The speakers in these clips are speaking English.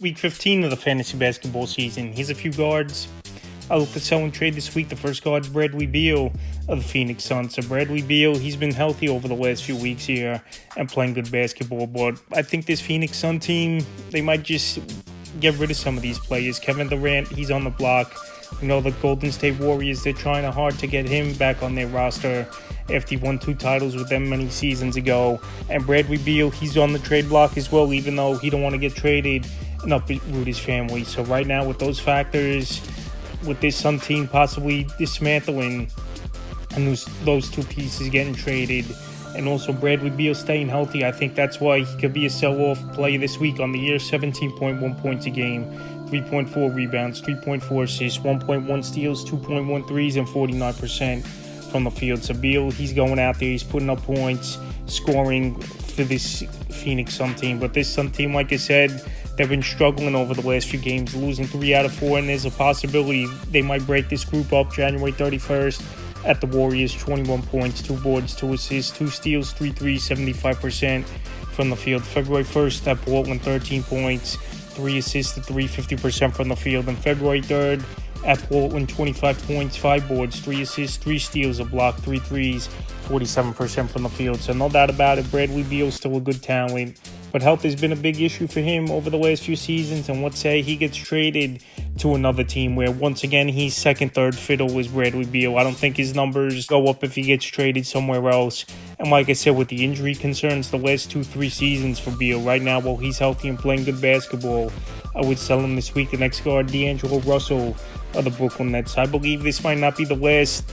Week 15 of the fantasy basketball season. Here's a few guards I look to sell and trade this week. The first guard is Bradley Beal of the Phoenix Suns. So Bradley Beal, he's been healthy over the last few weeks here and playing good basketball. But I think this Phoenix Sun team, they might just get rid of some of these players. Kevin Durant, he's on the block. You know, the Golden State Warriors, they're trying hard to get him back on their roster after he won 2 titles with them many seasons ago. And Bradley Beal, he's on the trade block as well, even though he don't want to get traded and uproot his family. So right now, with those factors, with this Sun team possibly dismantling and those 2 pieces getting traded, and also Bradley Beal staying healthy, I think that's why he could be a sell-off play this week on the year. 17.1 points a game, 3.4 rebounds, 3.4 assists, 1.1 steals, 2.1 threes, and 49% from the field. So Beal, he's going out there, he's putting up points, scoring for this Phoenix Sun team. But this Sun team, like I said, they've been struggling over the last few games, losing 3 out of 4, and there's a possibility they might break this group up January 31st at the Warriors. 21 points, 2 boards, 2 assists, 2 steals, 3 threes, 75% from the field. February 1st at Portland, 13 points, 3 assists, 3, 50% from the field. And February 3rd at Portland, 25 points, 5 boards, 3 assists, 3 steals, a block, 3 threes, 47% from the field. So no doubt about it, Bradley Beal's still a good talent, but health has been a big issue for him over the last few seasons. And let's say he gets traded to another team where, once again, he's second, third fiddle with Bradley Beal. I don't think his numbers go up if he gets traded somewhere else. And like I said, with the injury concerns the last 2-3 seasons for Beal, right now, while he's healthy and playing good basketball, I would sell him this week. The next guard, D'Angelo Russell of the Brooklyn Nets. I believe this might not be the last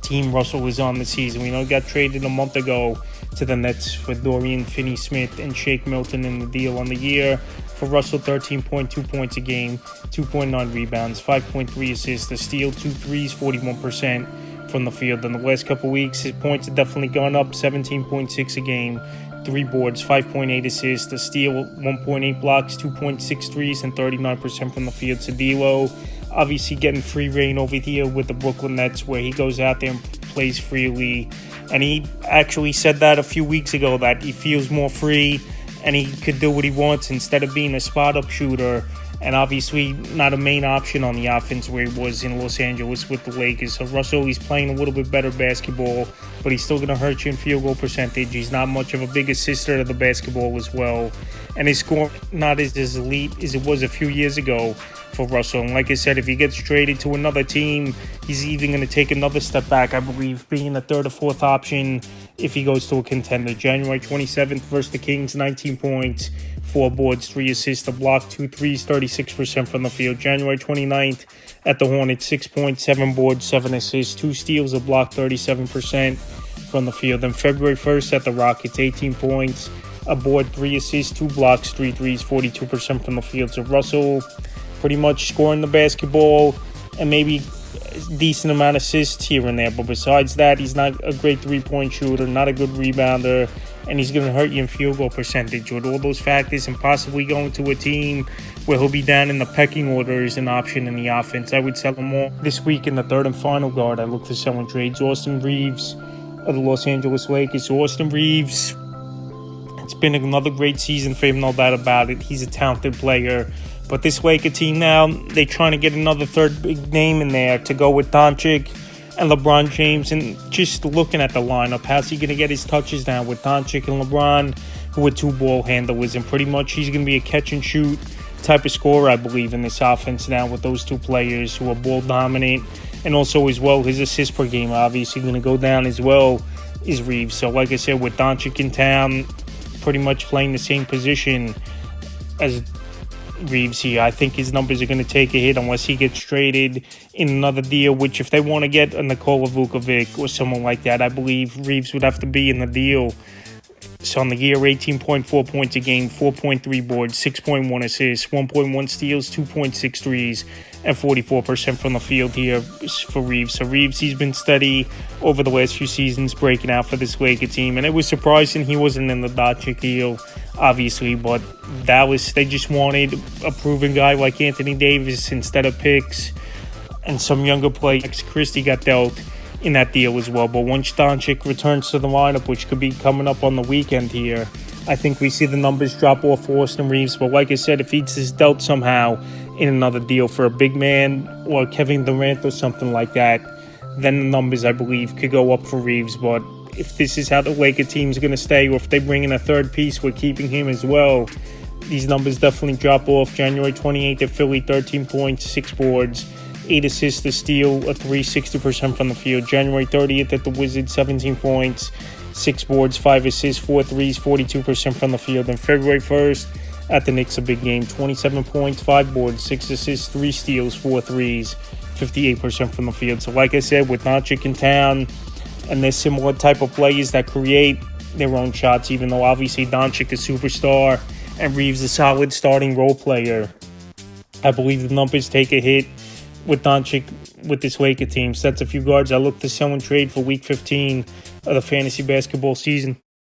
team Russell was on this season. We know he got traded a month ago to the Nets for Dorian Finney-Smith and Shake Milton in the deal. On the year for Russell, 13.2 points a game, 2.9 rebounds, 5.3 assists, a steal, 2 threes, 41% from the field. In the last couple weeks, his points have definitely gone up, 17.6 a game, 3 boards, 5.8 assists, a steal, 1.8 blocks, 2.6 threes, and 39% from the field. So D'Lo, obviously getting free reign over here with the Brooklyn Nets, where he goes out there and plays freely. And he actually said that a few weeks ago, that he feels more free and he could do what he wants instead of being a spot-up shooter. And obviously not a main option on the offense where he was in Los Angeles with the Lakers. So Russell, he's playing a little bit better basketball, but he's still going to hurt you in field goal percentage. He's not much of a big assister to the basketball as well. And his score not as elite as it was a few years ago for Russell. And like I said, if he gets traded to another team, he's even going to take another step back, I believe, being a 3rd or 4th option if he goes to a contender. January 27th versus the Kings, 19 points, 4 boards, 3 assists, a block, 2 threes, 36% from the field. January 29th at the Hornets, 6 points, 7 boards, 7 assists, 2 steals, a block, 37% from the field. And February 1st at the Rockets, 18 points, a board, 3 assists, 2 blocks, 3 threes, 42% from the field. So Russell pretty much scoring the basketball and maybe a decent amount of assists here and there. But besides that, he's not a great 3-point shooter, not a good rebounder, and he's going to hurt you in field goal percentage. With all those factors and possibly going to a team where he'll be down in the pecking order as an option in the offense, I would sell him more. This week in the 3rd and final guard, I look to sell and trades Austin Reeves of the Los Angeles Lakers. So Austin Reeves, it's been another great season for him, no doubt about it. He's a talented player. But this Laker team now, they're trying to get another 3rd big name in there to go with Doncic and LeBron James. And just looking at the lineup, how's he going to get his touches down with Doncic and LeBron, who are 2 ball handlers? And pretty much he's going to be a catch-and-shoot type of scorer, I believe, in this offense now with those 2 players who are ball dominant. And also as well, his assists per game obviously going to go down as well as Reeves. So like I said, with Doncic in town, pretty much playing the same position as Reeves here, I think his numbers are going to take a hit unless he gets traded in another deal, which if they want to get a Nikola Vukovic or someone like that, I believe Reeves would have to be in the deal. So on the year, 18.4 points a game, 4.3 boards, 6.1 assists, 1.1 steals, 2.6 threes, and 44% from the field here for Reeves. So Reeves, he's been steady over the last few seasons, breaking out for this Laker team. And it was surprising he wasn't in the Doncic deal, obviously, but Dallas, they just wanted a proven guy like Anthony Davis instead of picks. And some younger players, Christie got dealt in that deal as well. But once Doncic returns to the lineup, which could be coming up on the weekend here, I think we see the numbers drop off for Austin Reeves. But like I said, if he's dealt somehow in another deal for a big man or Kevin Durant or something like that, then the numbers, I believe, could go up for Reeves. But if this is how the Lakers team's going to stay, or if they bring in a third piece, we're keeping him as well, these numbers definitely drop off. January 28th at Philly, 13 points, 6 boards, 8 assists, a steal, a 3, 60% from the field. January 30th at the Wizards, 17 points, 6 boards, 5 assists, 4 threes, 42% from the field. And February 1st at the Knicks, a big game, 27 points, 5 boards, 6 assists, 3 steals, 4 threes, 58% from the field. So like I said, with Doncic in town, and they're similar type of players that create their own shots, even though obviously Doncic is superstar and Reeves a solid starting role player, I believe the numbers take a hit with Doncic with this Laker team. So that's a few guards I look to sell and trade for Week 15 of the fantasy basketball season.